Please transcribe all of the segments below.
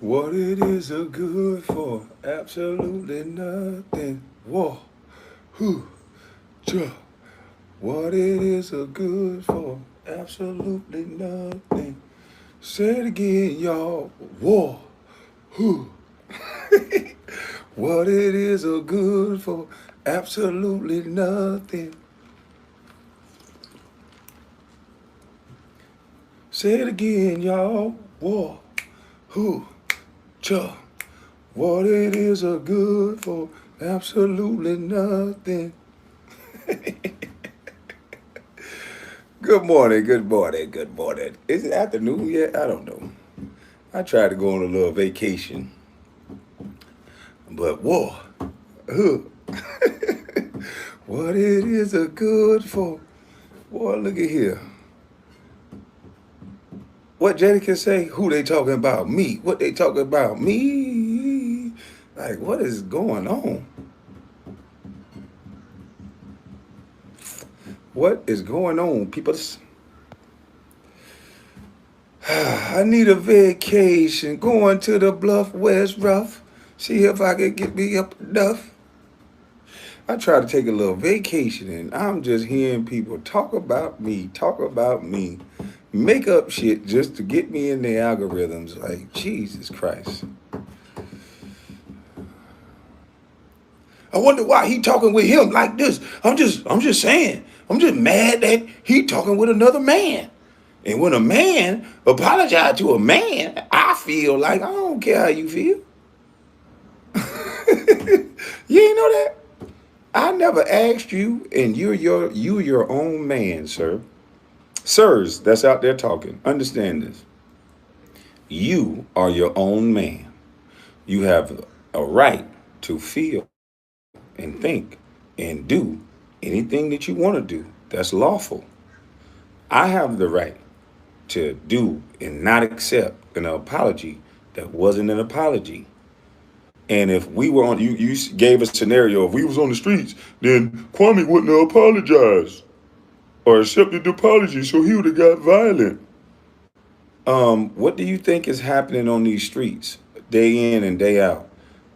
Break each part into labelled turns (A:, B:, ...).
A: What it is a good for? Absolutely nothing. Whoa, whew, cha. What it is a good for? Absolutely nothing. Say it again, y'all. Whoa, whew. What it is a good for? Absolutely nothing. Say it again, y'all. Whoa, whew, cha. What it is a good for? Absolutely nothing. Good morning, good morning, good morning. Is it afternoon yet? I don't know. I tried to go on a little vacation, but whoa, huh. What it is a good for? Boy, look at here. What Jenny can say? Who they talking about? Me. What they talking about? Me. Like, what is going on? What is going on, people? I need a vacation. Going to the bluff where it's rough. See if I can get me up enough. I try to take a little vacation and I'm just hearing people talk about me, make up shit just to get me in their algorithms. Like, Jesus Christ. I wonder why he talking with him like this. I'm just saying. I'm just mad that he talking with another man. And when a man apologize to a man, I feel like I don't care how you feel. You ain't know that? I never asked you, and you're your own man, sir. Sirs, that's out there talking. Understand this. You are your own man. You have a right to feel and think and do anything that you want to do that's lawful. I have the right to do and not accept an apology that wasn't an apology. And if we were on, you gave a scenario, if we was on the streets, then Kwame wouldn't have apologized or accepted the apology, so he would have got violent. What do you think is happening on these streets day in and day out?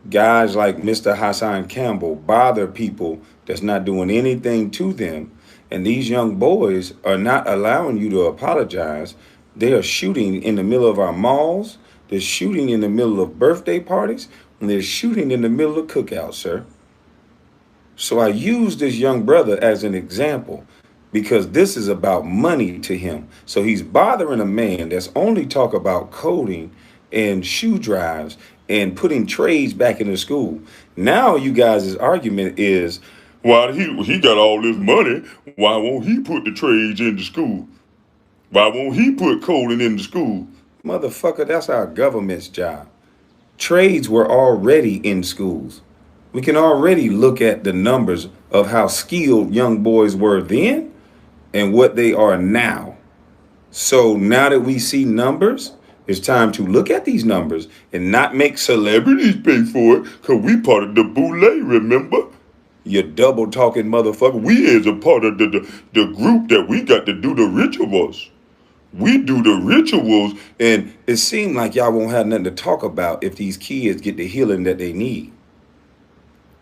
A: Guys like Mr. Hassan Campbell bother people that's not doing anything to them. And these young boys are not allowing you to apologize. They are shooting in the middle of our malls. They're shooting in the middle of birthday parties. And they're shooting in the middle of cookouts, sir. So I use this young brother as an example because this is about money to him. So he's bothering a man that's only talk about coding and shoe drives and putting trades back in the school. Now you guys' argument is, why he got all this money, why won't he put the trades into school? Why won't he put coding into school? Motherfucker, that's our government's job. Trades were already in schools. We can already look at the numbers of how skilled young boys were then and what they are now. So now that we see numbers, it's time to look at these numbers and not make celebrities pay for it because we part of the boule, remember? You double talking motherfucker. We is a part of the group that we got to do the rituals. We do the rituals, and it seemed like y'all won't have nothing to talk about if these kids get the healing that they need.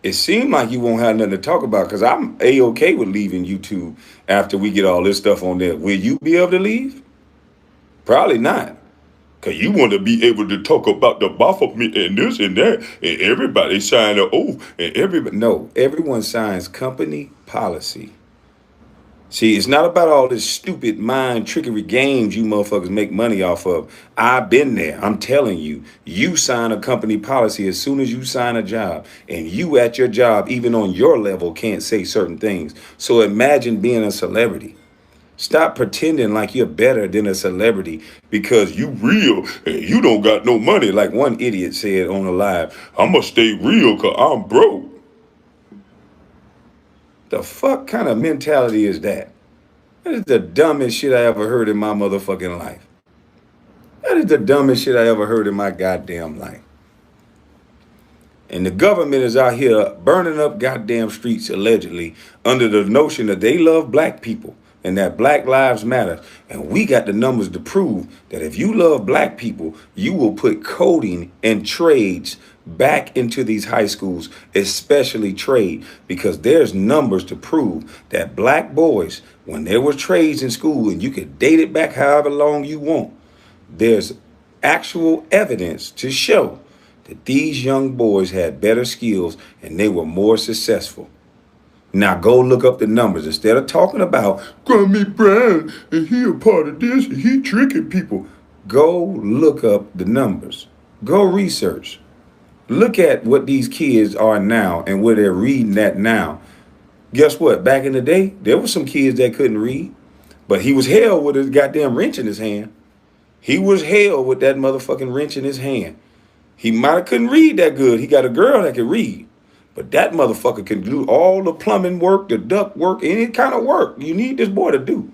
A: It seemed like you won't have nothing to talk about because I'm A-okay with leaving YouTube after we get all this stuff on there. Will you be able to leave? Probably not. Because you want to be able to talk about the Baphomet and this and that, and everybody sign an oath, and everybody. No, everyone signs company policy. See, it's not about all this stupid mind trickery games you motherfuckers make money off of. I've been there. I'm telling you, you sign a company policy as soon as you sign a job. And you at your job, even on your level, can't say certain things. So imagine being a celebrity. Stop pretending like you're better than a celebrity because you real and you don't got no money. Like one idiot said on the live, I'm going to stay real because I'm broke. The fuck kind of mentality is that? That is the dumbest shit I ever heard in my motherfucking life. That is the dumbest shit I ever heard in my goddamn life. And the government is out here burning up goddamn streets allegedly under the notion that they love black people. and that Black Lives Matter. And we got the numbers to prove that if you love black people, you will put coding and trades back into these high schools, especially trade, because there's numbers to prove that black boys, when there were trades in school, and you could date it back however long you want, there's actual evidence to show that these young boys had better skills and they were more successful. Now go look up the numbers. Instead of talking about KwameHBrown and he a part of this and he tricking people, go look up the numbers. Go research. Look at what these kids are now and where they're reading at now. Guess what? Back in the day, there were some kids that couldn't read, but he was hell with his goddamn wrench in his hand. He was hell with that motherfucking wrench in his hand. He might have couldn't read that good. He got a girl that could read. But that motherfucker can do all the plumbing work, the duct work, any kind of work you need this boy to do.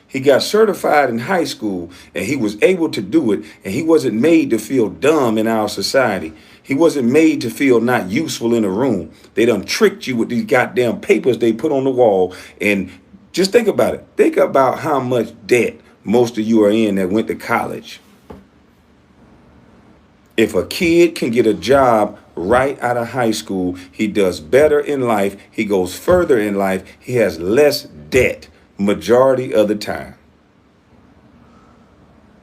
A: He got certified in high school and he was able to do it. And he wasn't made to feel dumb in our society. He wasn't made to feel not useful in a room. They done tricked you with these goddamn papers they put on the wall. And just think about it. Think about how much debt most of you are in that went to college. If a kid can get a job right out of high school, he does better in life. He goes further in life. He has less debt majority of the time.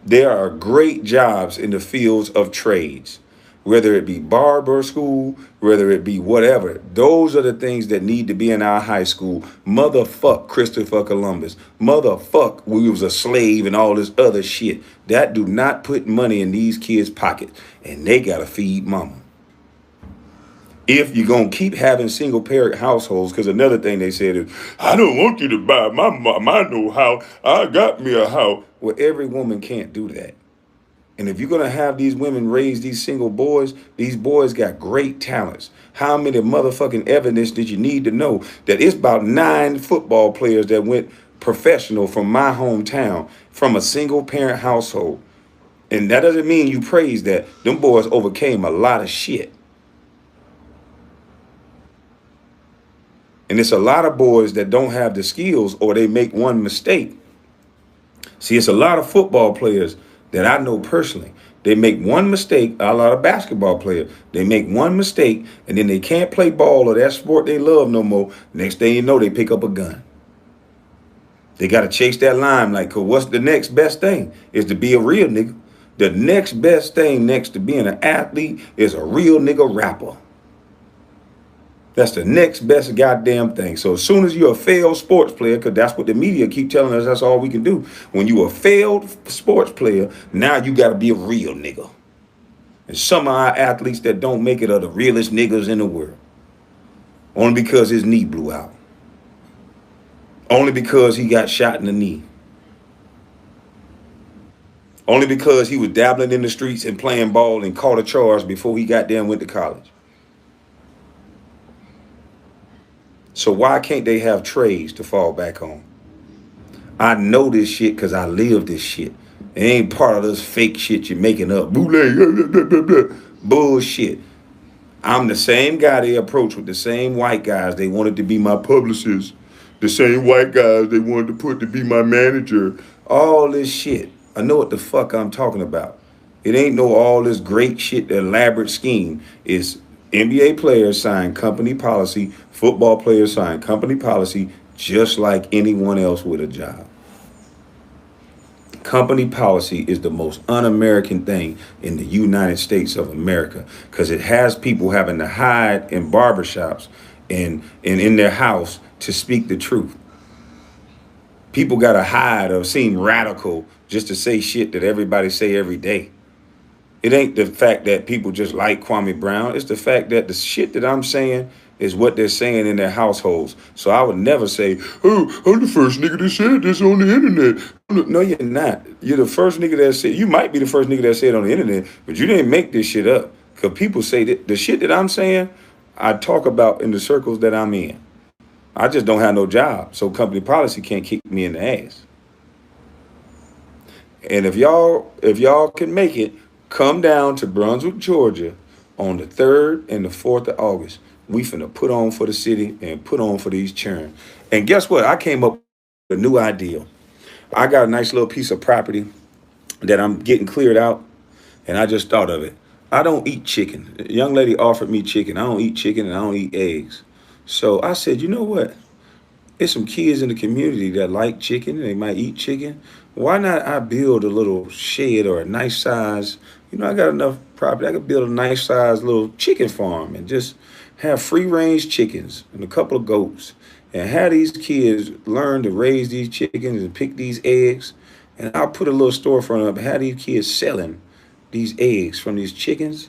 A: There are great jobs in the fields of trades, whether it be barber school, whether it be whatever. Those are the things that need to be in our high school. Motherfuck Christopher Columbus. Motherfuck we was a slave and all this other shit. That do not put money in these kids' pockets, and they got to feed mama. If you're going to keep having single parent households, because another thing they said is, I don't want you to buy my no house. I got me a house. Well, every woman can't do that. And if you're going to have these women raise these single boys, these boys got great talents. How many motherfucking evidence did you need to know that it's about 9 football players that went professional from my hometown, from a single parent household? And that doesn't mean you praise that. Them boys overcame a lot of shit. And it's a lot of boys that don't have the skills or they make one mistake. See, it's a lot of football players that I know personally. They make one mistake, a lot of basketball players. They make one mistake and then they can't play ball or that sport they love no more. Next thing you know, they pick up a gun. They got to chase that limelight, because what's the next best thing? Is to be a real nigga. The next best thing next to being an athlete is a real nigga rapper. That's the next best goddamn thing. So as soon as you're a failed sports player, because that's what the media keep telling us, that's all we can do. When you're a failed sports player, now you got to be a real nigga. And some of our athletes that don't make it are the realest niggas in the world. Only because his knee blew out. Only because he got shot in the knee. Only because he was dabbling in the streets and playing ball and caught a charge before he got there and went to college. So why can't they have trades to fall back on? I know this shit because I live this shit. It ain't part of this fake shit you're making up. Bullshit. I'm the same guy they approached with the same white guys they wanted to be my publicist. The same white guys they wanted to put to be my manager. All this shit. I know what the fuck I'm talking about. It ain't no all this great shit, the elaborate scheme. It's NBA players sign company policy, football players sign company policy, just like anyone else with a job. Company policy is the most un-American thing in the United States of America, because it has people having to hide in barbershops and in their house to speak the truth. People got to hide or seem radical just to say shit that everybody say every day. It ain't the fact that people just like KwameHBrown. It's the fact that the shit that I'm saying is what they're saying in their households. So I would never say, oh, I'm the first nigga that said this on the internet. No, you're not. You're the first nigga that said, you might be the first nigga that said it on the internet, but you didn't make this shit up. Because people say that the shit that I'm saying, I talk about in the circles that I'm in. I just don't have no job. So company policy can't kick me in the ass. And if y'all can make it, come down to Brunswick, Georgia on the 3rd and the 4th of August. We finna put on for the city and put on for these churn. And guess what? I came up a new idea. I got a nice little piece of property that I'm getting cleared out, and I just thought of it. I don't eat chicken. A young lady offered me chicken. I don't eat chicken and I don't eat eggs. So I said, you know what? There's some kids in the community that like chicken and they might eat chicken. Why not I build a little shed or a nice size? You know, I got enough property. I could build a nice size little chicken farm and just have free range chickens and a couple of goats and have these kids learn to raise these chickens and pick these eggs. And I'll put a little storefront up and have these kids selling these eggs from these chickens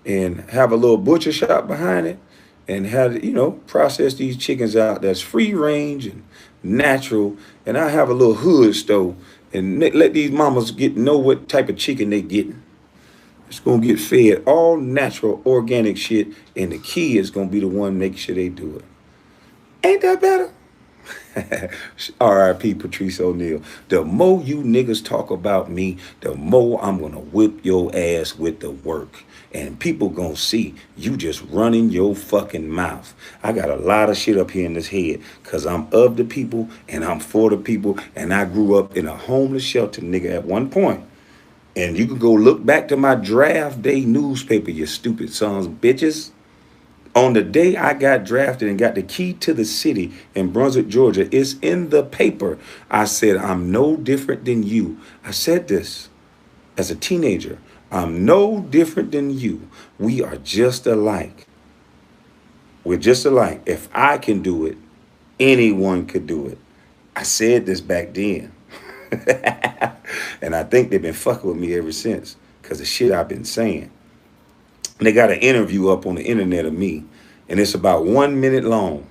A: and have a little butcher shop behind it and have, you know, process these chickens out that's free range and natural. And I have a little hood store and let these mamas know what type of chicken they getting. It's gonna get fed all natural organic shit, and the kids gonna be the one make sure they do it. Ain't that better? R.I.P. Patrice O'Neal. The more you niggas talk about me, the more I'm gonna whip your ass with the work. And people gonna see you just running your fucking mouth. I got a lot of shit up here in this head because I'm of the people and I'm for the people. And I grew up in a homeless shelter, nigga, at one point. And you can go look back to my draft day newspaper, you stupid sons of bitches. On the day I got drafted and got the key to the city in Brunswick, Georgia, it's in the paper. I said, I'm no different than you. I said this as a teenager. I'm no different than you. We are just alike. We're just alike. If I can do it, anyone could do it. I said this back then. And I think they've been fucking with me ever since because of shit I've been saying. They got an interview up on the internet of me, and it's about 1 minute long.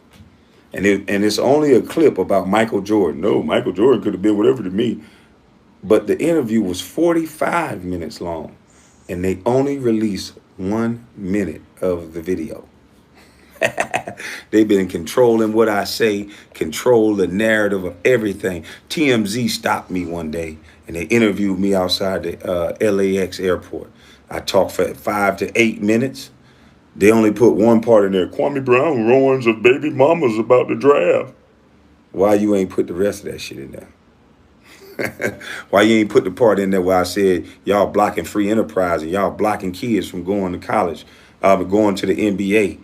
A: And it's only a clip about Michael Jordan. No, Michael Jordan could have been whatever to me. But the interview was 45 minutes long, and they only released 1 minute of the video. They've been controlling what I say, control the narrative of everything. TMZ stopped me one day, and they interviewed me outside the LAX airport. I talked for 5 to 8 minutes. They only put one part in there. KwameHBrown warns of baby mamas about the draft. Why you ain't put the rest of that shit in there? Why you ain't put the part in there where I said y'all blocking free enterprise and y'all blocking kids from going to college, going to the NBA?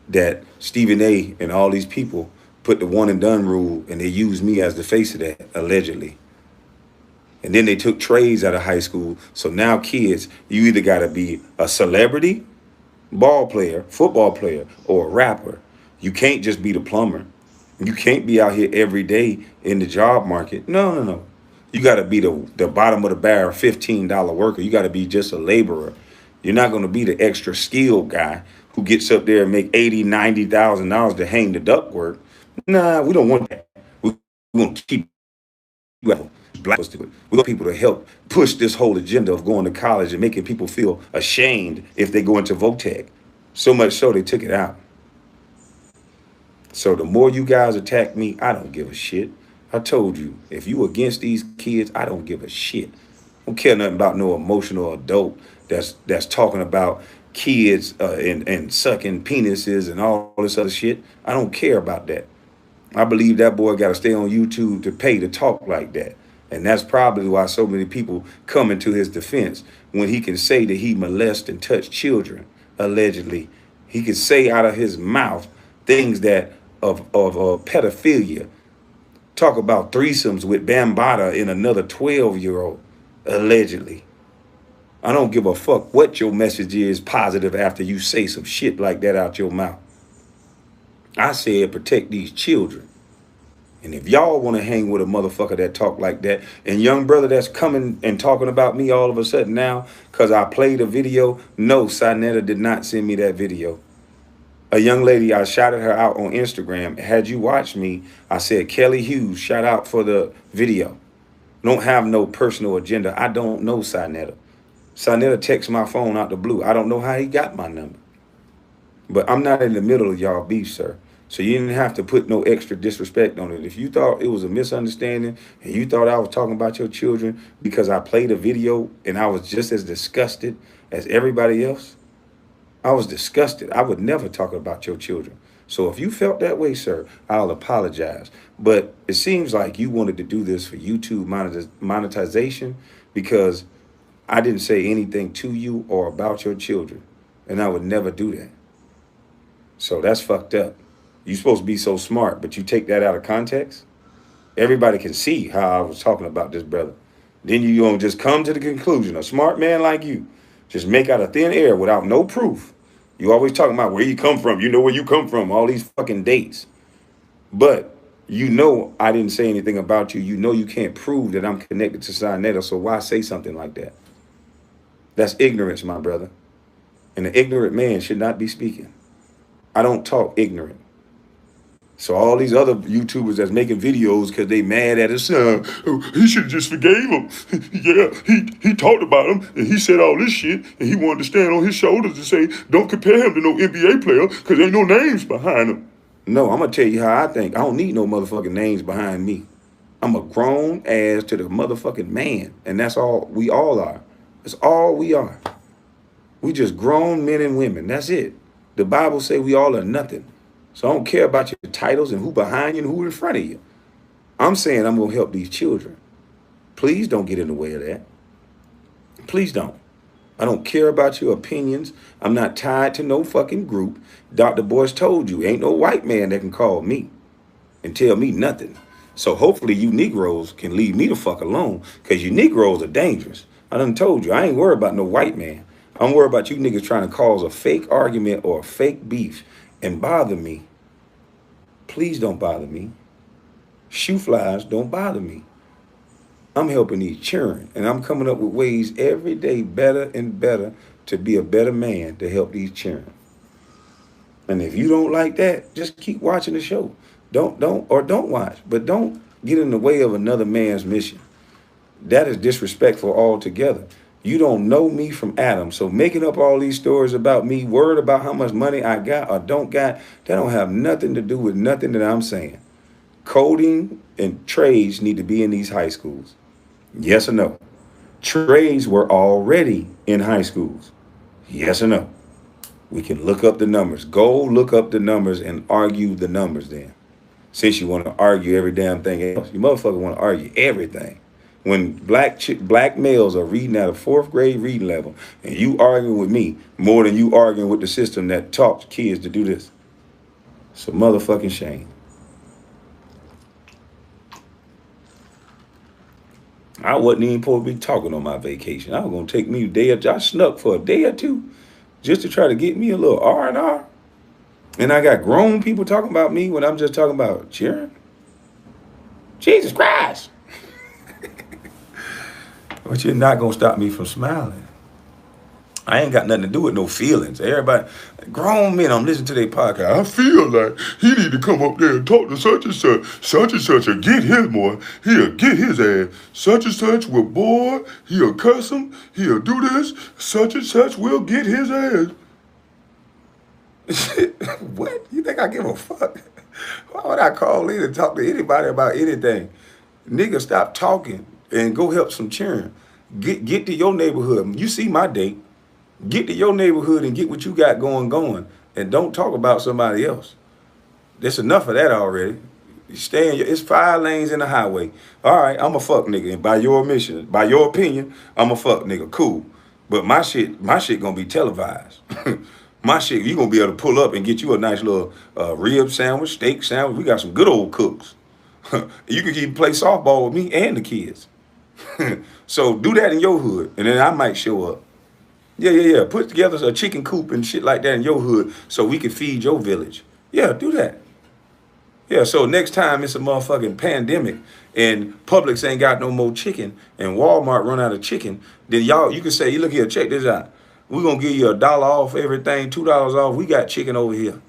A: That Stephen A. and all these people put the one and done rule, and they used me as the face of that, allegedly. And then they took trades out of high school. So now kids, you either got to be a celebrity, ball player, football player, or a rapper. You can't just be the plumber. You can't be out here every day in the job market. No. You got to be the bottom of the barrel, $15 worker. You got to be just a laborer. You're not going to be the extra skilled guy who gets up there and make $80,000, $90,000 to hang the ductwork. Nah, we don't want that. We want to keep you black. We want people to help push this whole agenda of going to college and making people feel ashamed if they go into VOTEC. So much so they took it out. So the more you guys attack me, I don't give a shit. I told you, if you against these kids, I don't give a shit. I don't care nothing about no emotional adult that's talking about kids and sucking penises and all this other shit. I don't care about that. I believe that boy got to stay on YouTube to pay to talk like that. And that's probably why so many people come into his defense when he can say that he molested and touched children, allegedly. He can say out of his mouth things that of pedophilia. Talk about threesomes with Bambata and another 12-year-old, allegedly. I don't give a fuck what your message is positive after you say some shit like that out your mouth. I said protect these children. And if y'all want to hang with a motherfucker that talk like that, and young brother that's coming and talking about me all of a sudden now because I played a video, no, Sinetta did not send me that video. A young lady, I shouted her out on Instagram. Had you watched me, I said, Kelly Hughes, shout out for the video. Don't have no personal agenda. I don't know Sinetta. Sinetta texts my phone out the blue. I don't know how he got my number. But I'm not in the middle of y'all beef, sir. So you didn't have to put no extra disrespect on it. If you thought it was a misunderstanding and you thought I was talking about your children because I played a video and I was just as disgusted as everybody else, I was disgusted. I would never talk about your children. So if you felt that way, sir, I'll apologize. But it seems like you wanted to do this for YouTube monetization because I didn't say anything to you or about your children. And I would never do that. So that's fucked up. You're supposed to be so smart, but you take that out of context. Everybody can see how I was talking about this brother. Then you don't just come to the conclusion. A smart man like you just make out of thin air without no proof. You always talking about where you come from. You know where you come from. All these fucking dates. But you know I didn't say anything about you. You know you can't prove that I'm connected to Sinetta. So why say something like that? That's ignorance, my brother. And an ignorant man should not be speaking. I don't talk ignorant. So all these other YouTubers that's making videos because they mad at his son, oh, he should have just forgave him. Yeah, he talked about him and he said all this shit and he wanted to stand on his shoulders and say, don't compare him to no NBA player because ain't no names behind him. No, I'm going to tell you how I think. I don't need no motherfucking names behind me. I'm a grown ass to the motherfucking man. And that's all we all are. That's all we are. We just grown men and women. That's it. The Bible say we all are nothing. So I don't care about your titles and who behind you and who in front of you. I'm saying I'm going to help these children. Please don't get in the way of that. Please don't. I don't care about your opinions. I'm not tied to no fucking group. Dr. Boyce told you, ain't no white man that can call me and tell me nothing. So hopefully you Negroes can leave me the fuck alone because you Negroes are dangerous. I done told you, I ain't worried about no white man. I'm worried about you niggas trying to cause a fake argument or a fake beef and bother me. Please don't bother me. Shoe flies don't bother me. I'm helping these children, and I'm coming up with ways every day better and better to be a better man to help these children. And if you don't like that, just keep watching the show. Don't watch, but don't get in the way of another man's mission. That is disrespectful altogether. You don't know me from Adam. So making up all these stories about me, worried about how much money I got or don't got, that don't have nothing to do with nothing that I'm saying. Coding and trades need to be in these high schools. Yes or no? Trades were already in high schools. Yes or no? We can look up the numbers. Go look up the numbers and argue the numbers then. Since you want to argue every damn thing else. You motherfucker want to argue everything. When black males are reading at a 4th grade reading level and you arguing with me more than you arguing with the system that taught kids to do this. It's a motherfucking shame. I wasn't even supposed to be talking on my vacation. I was going to take me a day or two. I snuck for a day or two just to try to get me a little R&R. And I got grown people talking about me when I'm just talking about cheering. Jesus Christ. But you're not going to stop me from smiling. I ain't got nothing to do with no feelings. Everybody, grown men, I'm listening to their podcast. I feel like he need to come up there and talk to such and such, and get his boy. He'll get his ass. Such and such will board. He'll cuss him. He'll do this. Such and such will get his ass. What? You think I give a fuck? Why would I call in and talk to anybody about anything? Nigga, stop talking and go help some children. Get to your neighborhood. You see my date. Get to your neighborhood and get what you got going. And don't talk about somebody else. There's enough of that already. You stay in it's 5 lanes in the highway. All right, I'm a fuck nigga. And by your admission, by your opinion, I'm a fuck nigga. Cool. But my shit gonna be televised. My shit, you gonna be able to pull up and get you a nice little rib sandwich, steak sandwich. We got some good old cooks. You can even play softball with me and the kids. So do that in your hood, and then I might show up. Yeah. Put together a chicken coop and shit like that in your hood so we can feed your village. Yeah, do that. Yeah, so next time it's a motherfucking pandemic and Publix ain't got no more chicken and Walmart run out of chicken, then you can say, look here, check this out. We're going to give you $1 off everything, $2 off. We got chicken over here.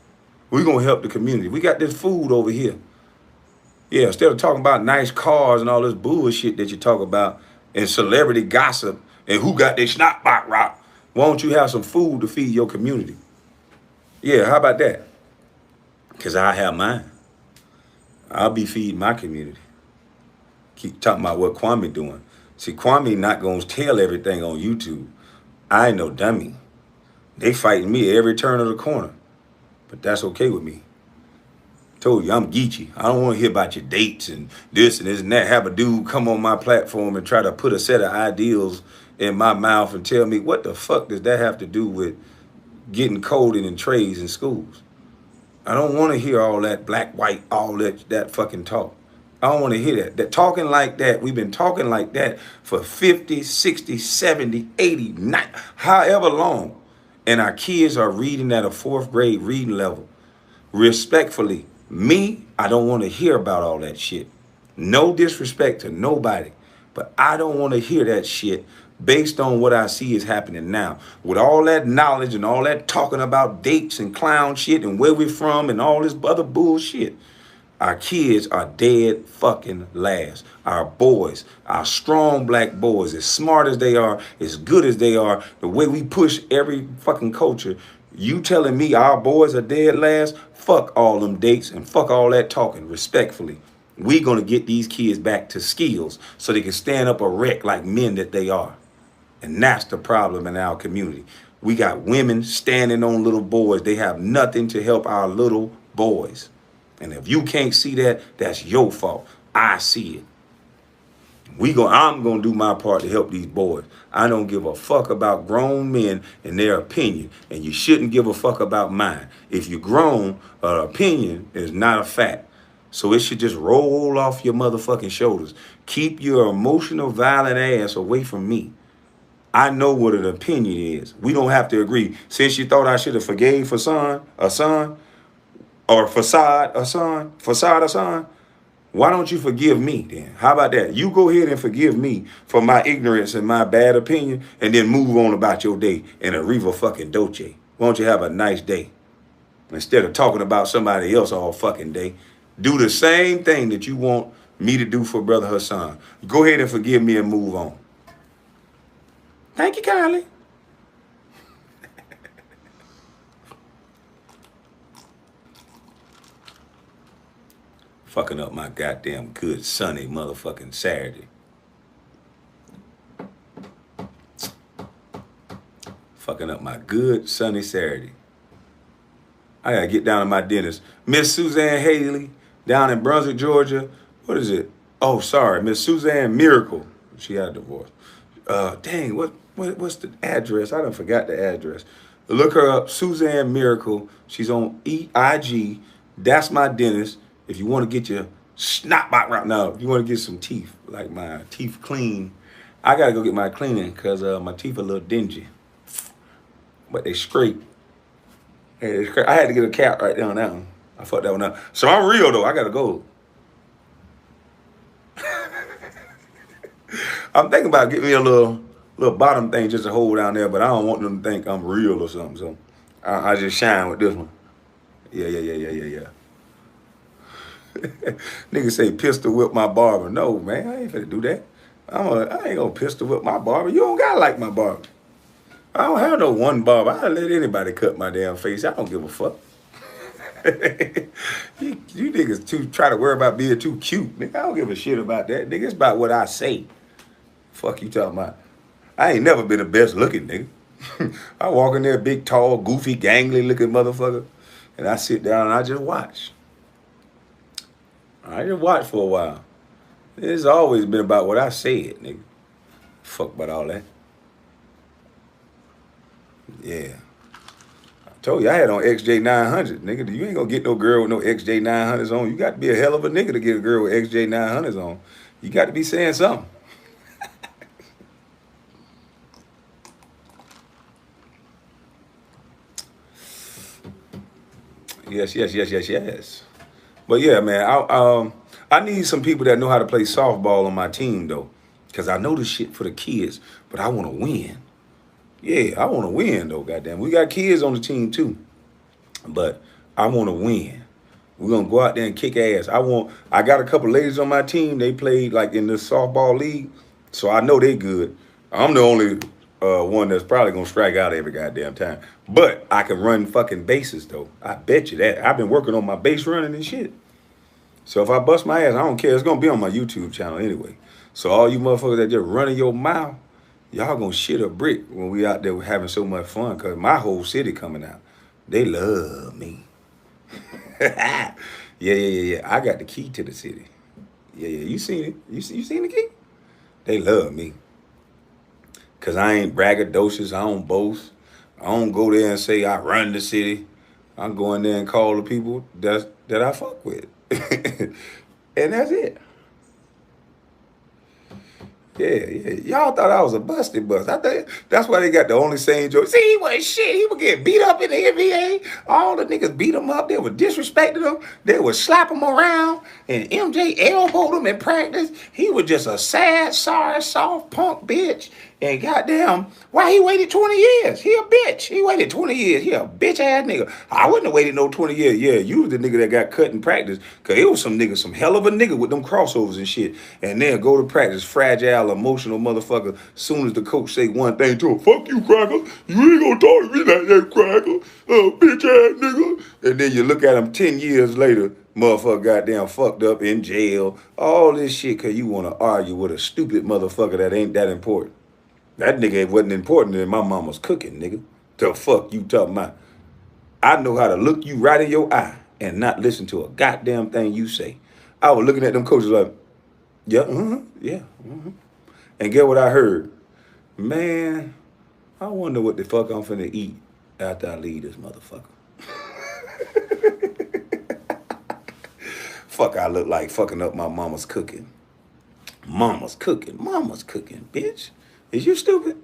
A: We're going to help the community. We got this food over here. Yeah, instead of talking about nice cars and all this bullshit that you talk about and celebrity gossip and who got their snot box rock, why don't you have some food to feed your community? Yeah, how about that? Because I have mine. I'll be feeding my community. Keep talking about what Kwame doing. See, Kwame not going to tell everything on YouTube. I ain't no dummy. They fighting me every turn of the corner. But that's okay with me. Told you I'm geeky. I don't want to hear about your dates and this and that. Have a dude come on my platform and try to put a set of ideals in my mouth and tell me what the fuck does that have to do with getting coding in trades in schools. I don't want to hear all that black, white, all that fucking talk. I don't want to hear that. That talking like that, we've been talking like that for 50, 60, 70, 80, 90, however long. And our kids are reading at a 4th grade reading level. Respectfully, me, I don't want to hear about all that shit. No disrespect to nobody, but I don't want to hear that shit based on what I see is happening now. With all that knowledge and all that talking about dates and clown shit and where we're from and all this other bullshit, our kids are dead fucking last. Our boys, our strong black boys, as smart as they are, as good as they are, the way we push every fucking culture, you telling me our boys are dead last? Fuck all them dates and fuck all that talking, respectfully. We gonna get these kids back to skills so they can stand up erect like men that they are. And that's the problem in our community. We got women standing on little boys. They have nothing to help our little boys. And if you can't see that, that's your fault. I see it. I'm going to do my part to help these boys. I don't give a fuck about grown men and their opinion. And you shouldn't give a fuck about mine. If you're grown, an opinion is not a fact. So it should just roll off your motherfucking shoulders. Keep your emotional, violent ass away from me. I know what an opinion is. We don't have to agree. Since you thought I should have forgave a son, or facade a son, why don't you forgive me then? How about that? You go ahead and forgive me for my ignorance and my bad opinion and then move on about your day in a Riva fucking Dolce. Why don't you have a nice day? Instead of talking about somebody else all fucking day, do the same thing that you want me to do for Brother Hassan. Go ahead and forgive me and move on. Thank you kindly. Fucking up my goddamn good sunny motherfucking Saturday. Fucking up my good sunny Saturday. I gotta get down to my dentist. Miss Suzanne Haley down in Brunswick, Georgia. What is it? Oh, sorry, Miss Suzanne Miracle. She had a divorce. Dang, what's the address? I done forgot the address. Look her up, Suzanne Miracle. She's on EIG. That's my dentist. If you want to get your snot out right now, if you want to get some teeth, like my teeth clean, I got to go get my cleaning because my teeth are a little dingy. But they straight. I had to get a cap right there on that one. I fucked that one up. So I'm real, though. I got to go. I'm thinking about getting me a little bottom thing just to hold down there, but I don't want them to think I'm real or something. So I just shine with this one. Yeah. Niggas say pistol whip my barber. No, man, I ain't finna do that. I ain't gonna pistol whip my barber. You don't gotta like my barber. I don't have no one barber. I let anybody cut my damn face. I don't give a fuck. you niggas try to worry about being too cute. Nigga, I don't give a shit about that. Nigga, it's about what I say. Fuck you talking about. I ain't never been the best looking nigga. I walk in there, big, tall, goofy, gangly looking motherfucker, and I sit down and I just watch. I just watch for a while. It's always been about what I said, nigga. Fuck about all that. Yeah. I told you I had on XJ900, nigga. You ain't gonna get no girl with no XJ900s on. You got to be a hell of a nigga to get a girl with XJ900s on. You got to be saying something. Yes. But yeah, man, I need some people that know how to play softball on my team, though. Because I know this shit for the kids, but I want to win. Yeah, I want to win, though, goddamn. We got kids on the team, too. But I want to win. We're going to go out there and kick ass. I got a couple ladies on my team. They played, like, in this softball league, so I know they good. I'm the only one that's probably going to strike out every goddamn time. But I can run fucking bases, though. I bet you that. I've been working on my base running and shit. So if I bust my ass, I don't care. It's going to be on my YouTube channel anyway. So all you motherfuckers that just running your mouth, y'all going to shit a brick when we out there having so much fun because my whole city coming out. They love me. Yeah. I got the key to the city. Yeah. You seen it? You seen the key? They love me. Cause I ain't braggadocious. I don't boast. I don't go there and say I run the city. I go in there and call the people that I fuck with. And that's it. Yeah. Y'all thought I was a busted bust. I think that's why they got the only sane joke. See, he wasn't shit. He would get beat up in the NBA. All the niggas beat him up. They were disrespecting him. They would slap him around. And MJ elbowed him in practice. He was just a sad, sorry, soft punk bitch. And goddamn, why he waited 20 years? He a bitch. He waited 20 years. He a bitch ass nigga. I wouldn't have waited no 20 years. Yeah, you was the nigga that got cut in practice. Cause it was some nigga, some hell of a nigga with them crossovers and shit. And then go to practice, fragile, emotional motherfucker. Soon as the coach say one thing to him, fuck you, cracker. You ain't gonna talk to me like that, cracker. Bitch ass nigga. And then you look at him 10 years later, motherfucker goddamn fucked up in jail. All this shit cause you wanna argue with a stupid motherfucker that ain't that important. That nigga wasn't important than my mama's cooking, nigga. The fuck you talking about? I know how to look you right in your eye and not listen to a goddamn thing you say. I was looking at them coaches like, yeah. And get what I heard? Man, I wonder what the fuck I'm finna eat after I leave this motherfucker. Fuck I look like fucking up my mama's cooking. Mama's cooking, bitch. Is you stupid?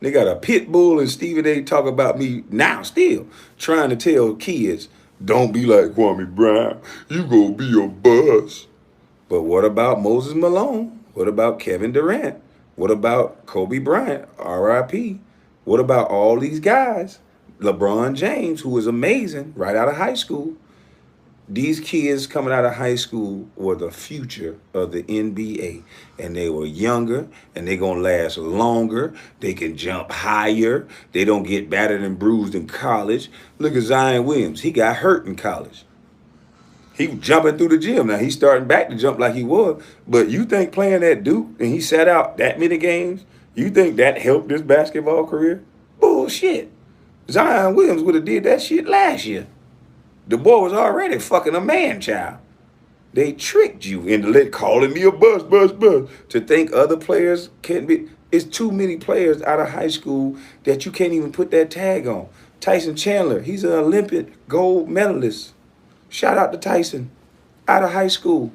A: They got a pit bull and Stephen A talk about me now still trying to tell kids, don't be like Kwame Brown. You gonna be a buzz. But what about Moses Malone? What about Kevin Durant? What about Kobe Bryant, RIP? What about all these guys? LeBron James, who was amazing right out of high school. These kids coming out of high school were the future of the NBA. And they were younger and they gonna last longer. They can jump higher. They don't get battered and bruised in college. Look at Zion Williams. He got hurt in college. He was jumping through the gym. Now he's starting back to jump like he was. But you think playing at Duke and he sat out that many games, you think that helped his basketball career? Bullshit. Zion Williams would have did that shit last year. The boy was already fucking a man child. They tricked you into calling me a buzz, to think other players can't be. It's too many players out of high school that you can't even put that tag on. Tyson Chandler, he's an Olympic gold medalist. Shout out to Tyson, out of high school.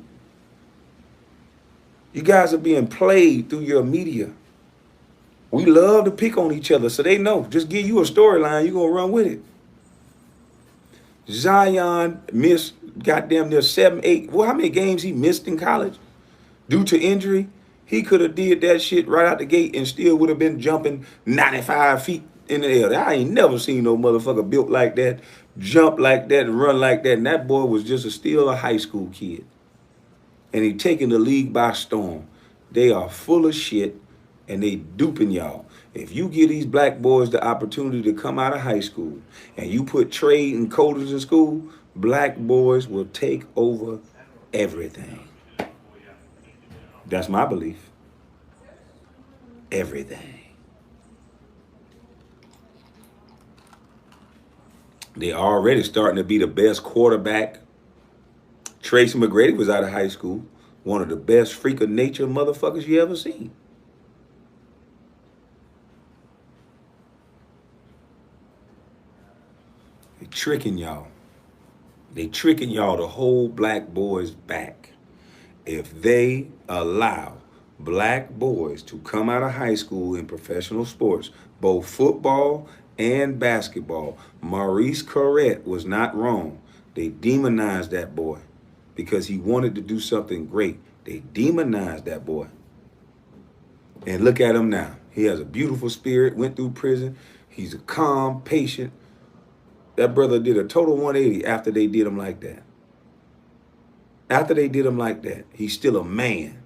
A: You guys are being played through your media. We love to pick on each other, so they know. Just give you a storyline, you're going to run with it. Zion missed goddamn near 7, 8. Well, how many games he missed in college due to injury? He could have did that shit right out the gate and still would have been jumping 95 feet in the air. I ain't never seen no motherfucker built like that, jump like that, and run like that. And that boy was just still a high school kid. And he taking the league by storm. They are full of shit and they duping y'all. If you give these black boys the opportunity to come out of high school and you put trade and coders in school, black boys will take over everything. That's my belief. Everything. They already starting to be the best quarterback. Tracy McGrady was out of high school. One of the best freak of nature motherfuckers you ever seen. They tricking y'all. They tricking y'all to hold black boys back. If they allow black boys to come out of high school in professional sports, both football and basketball, Maurice Clarett was not wrong. They demonized that boy because he wanted to do something great. They demonized that boy. And look at him now. He has a beautiful spirit, went through prison. He's a calm, patient. That brother did a total 180 after they did him like that. After they did him like that, he's still a man.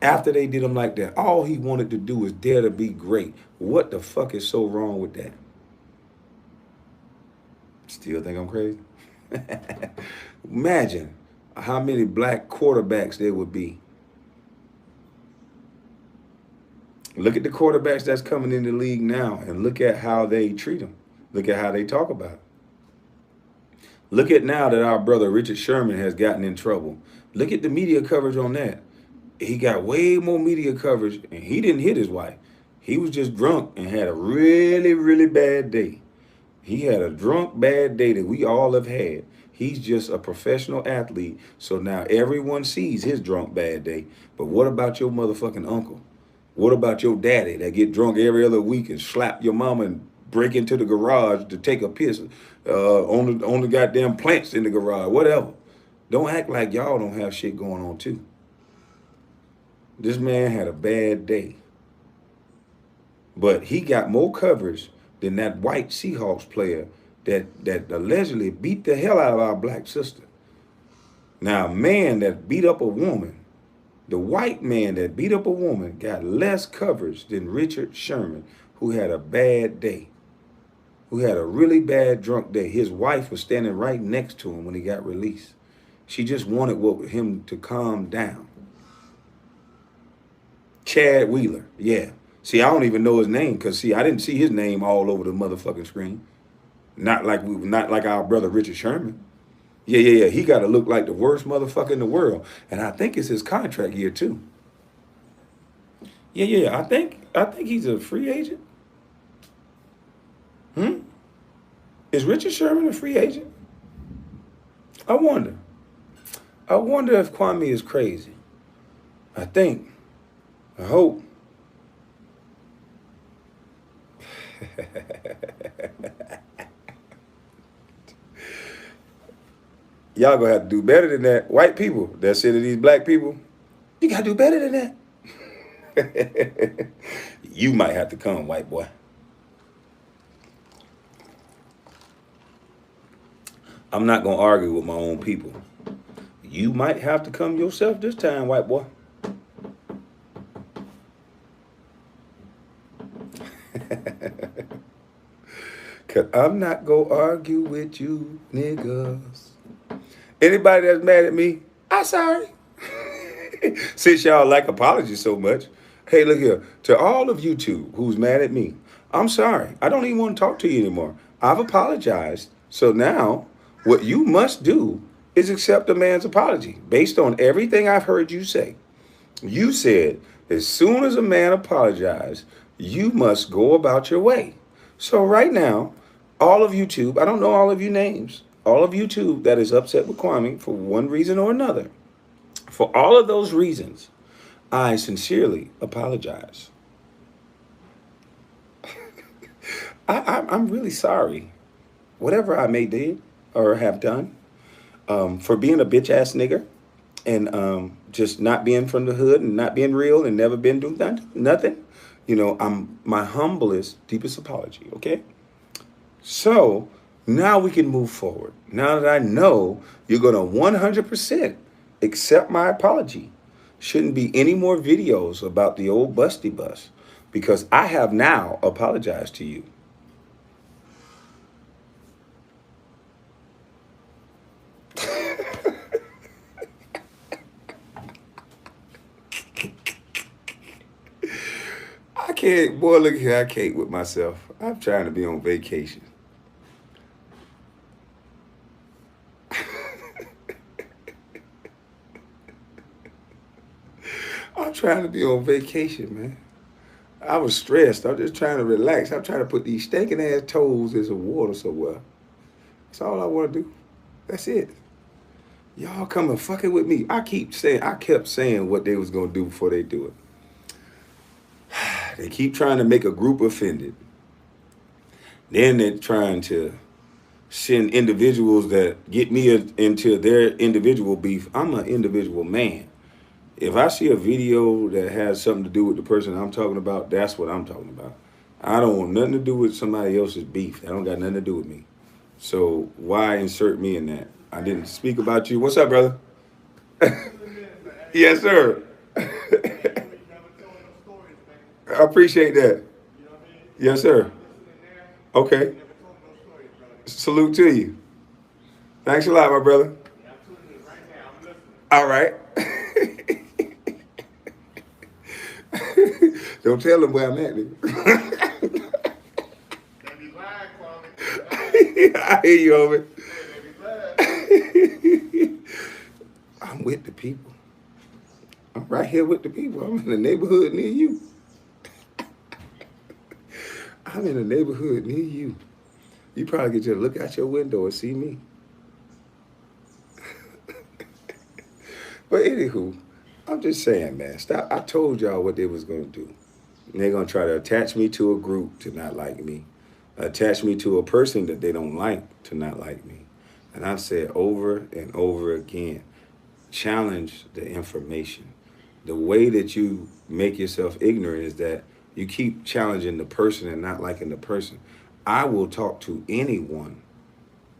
A: After they did him like that, all he wanted to do was dare to be great. What the fuck is so wrong with that? Still think I'm crazy? Imagine how many black quarterbacks there would be. Look at the quarterbacks that's coming in the league now and look at how they treat them. Look at how they talk about it. Look at now that our brother Richard Sherman has gotten in trouble. Look at the media coverage on that. He got way more media coverage, and he didn't hit his wife. He was just drunk and had a really, really bad day. He had a drunk, bad day that we all have had. He's just a professional athlete, so now everyone sees his drunk, bad day. But what about your motherfucking uncle? What about your daddy that get drunk every other week and slap your mama and break into the garage to take a piss on the goddamn plants in the garage, whatever? Don't act like y'all don't have shit going on too. This man had a bad day. But he got more coverage than that white Seahawks player that allegedly beat the hell out of our black sister. Now, a man that beat up a woman, the white man that beat up a woman, got less coverage than Richard Sherman, who had a bad day, who had a really bad drunk day. His wife was standing right next to him when he got released. She just wanted him to calm down. Chad Wheeler, yeah. See, I don't even know his name because, see, I didn't see his name all over the motherfucking screen. Not like our brother Richard Sherman. Yeah. He got to look like the worst motherfucker in the world. And I think it's his contract year, too. Yeah. I think he's a free agent. Is Richard Sherman a free agent? I wonder if Kwame is crazy. I hope. Y'all gonna have to do better than that. White people that say to these black people, you gotta do better than that. You might have to come, white boy. I'm not gonna argue with my own people. You might have to come yourself this time, white boy. Cause I'm not gonna argue with you niggas. Anybody that's mad at me, I'm sorry. Since y'all like apologies so much, hey, look here. To all of you two who's mad at me, I'm sorry. I don't even want to talk to you anymore. I've apologized. So now what you must do is accept a man's apology based on everything I've heard you say. You said as soon as a man apologized, you must go about your way. So right now, all of YouTube, I don't know all of you names, all of YouTube that is upset with Kwame for one reason or another, for all of those reasons, I sincerely apologize. I'm really sorry, whatever I may did or have done, for being a bitch ass nigger and just not being from the hood and not being real and never been doing nothing. You know, I'm my humblest, deepest apology, okay? So now we can move forward. Now that I know you're going to 100% accept my apology, shouldn't be any more videos about the old busty bus because I have now apologized to you. I can't, boy, look here, I can't with myself. I'm trying to be on vacation. I'm trying to be on vacation, man. I was stressed. I'm just trying to relax. I'm trying to put these stinking ass toes in some water somewhere. That's all I want to do. That's it. Y'all coming fucking with me. I kept saying what they was going to do before they do it. They keep trying to make a group offended. Then they're trying to send individuals that get me into their individual beef. I'm an individual man. If I see a video that has something to do with the person I'm talking about, that's what I'm talking about. I don't want nothing to do with somebody else's beef. That don't got nothing to do with me. So why insert me in that? I didn't speak about you. What's up, brother? Yes, sir. I appreciate that. Yes, sir. Okay. Salute to you. Thanks a lot, my brother. All right. Don't tell them where I'm at, nigga. I hear you, homie. I'm with the people. I'm right here with the people. I'm in the neighborhood near you. I'm in the neighborhood near you. You probably get to look out your window and see me. But anywho, I'm just saying, man, stop. I told y'all what they was going to do. And they're going to try to attach me to a group to not like me. Attach me to a person that they don't like to not like me. And I've said over and over again, challenge the information. The way that you make yourself ignorant is that you keep challenging the person and not liking the person. I will talk to anyone,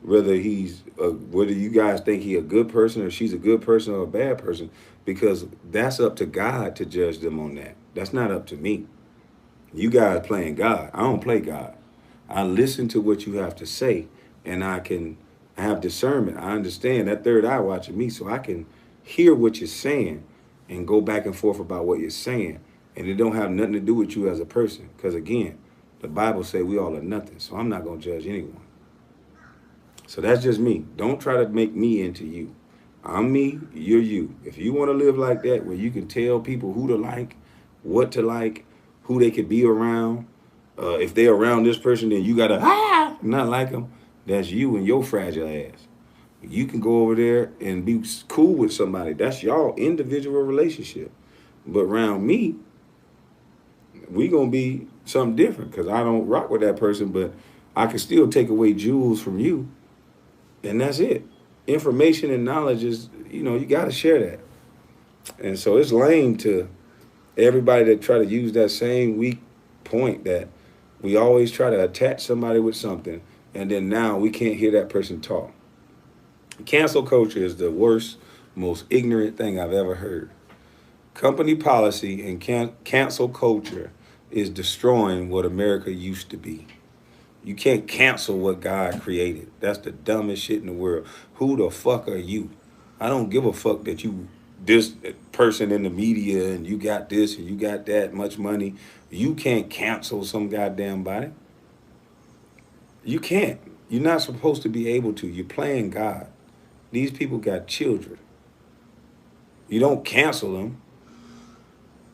A: whether whether you guys think he a good person or she's a good person or a bad person, because that's up to God to judge them on that. That's not up to me. You guys playing God. I don't play God. I listen to what you have to say, and I have discernment. I understand that third eye watching me, so I can hear what you're saying and go back and forth about what you're saying. And it don't have nothing to do with you as a person. Because again, the Bible say we all are nothing. So I'm not going to judge anyone. So that's just me. Don't try to make me into you. I'm me, you're you. If you want to live like that, where you can tell people who to like, what to like, who they could be around. If they're around this person, then you got to not like them. That's you and your fragile ass. You can go over there and be cool with somebody. That's y'all individual relationship. But around me, we going to be something different because I don't rock with that person, but I can still take away jewels from you. And that's it. Information and knowledge is, you got to share that. And so it's lame to everybody that try to use that same weak point that we always try to attach somebody with something, and then now we can't hear that person talk. Cancel culture is the worst, most ignorant thing I've ever heard. Company policy and cancel culture is destroying what America used to be. You can't cancel what God created. That's the dumbest shit in the world. Who the fuck are you? I don't give a fuck that you this person in the media and you got this and you got that much money. You can't cancel some goddamn body. You can't. You're not supposed to be able to. You're playing God. These people got children. You don't cancel them.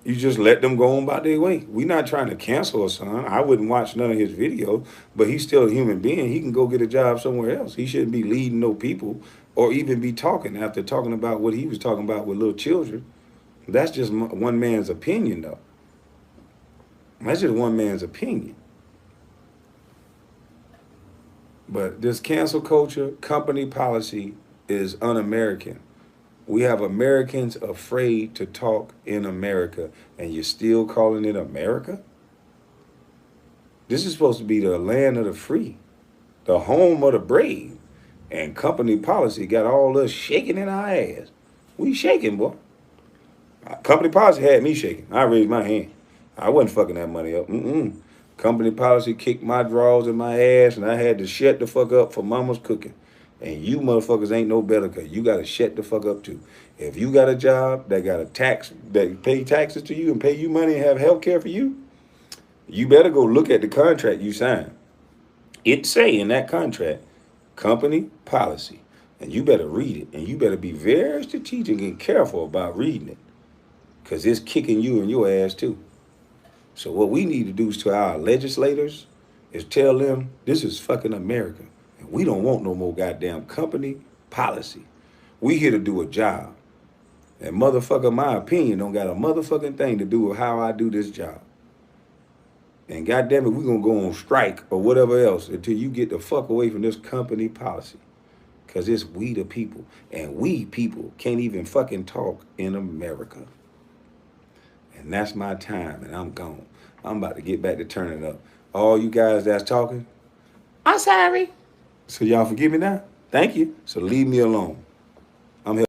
A: You just let them go on about their way. We're not trying to cancel a son. I wouldn't watch none of his videos, but he's still a human being. He can go get a job somewhere else. He shouldn't be leading no people or even be talking after talking about what he was talking about with little children. That's just one man's opinion, though. That's just one man's opinion. But this cancel culture, company policy is un-American. We have Americans afraid to talk in America, and you're still calling it America? This is supposed to be the land of the free, the home of the brave. And company policy got all us shaking in our ass. We shaking, boy. Company policy had me shaking. I raised my hand. I wasn't fucking that money up. Company policy kicked my drawers in my ass, and I had to shut the fuck up for mama's cooking. And you motherfuckers ain't no better because you got to shut the fuck up too. If you got a job that got a tax, that pay taxes to you and pay you money and have health care for you, you better go look at the contract you signed. It say in that contract, company policy. And you better read it. And you better be very strategic and careful about reading it. Because it's kicking you in your ass too. So what we need to do is to our legislators is tell them this is fucking America. And we don't want no more goddamn company policy. We here to do a job. And motherfucker, my opinion don't got a motherfucking thing to do with how I do this job. And goddamn it, we're going to go on strike or whatever else until you get the fuck away from this company policy. Because it's we the people. And we people can't even fucking talk in America. And that's my time, and I'm gone. I'm about to get back to turning up. All you guys that's talking, I'm sorry. So y'all forgive me now? Thank you. So leave me alone.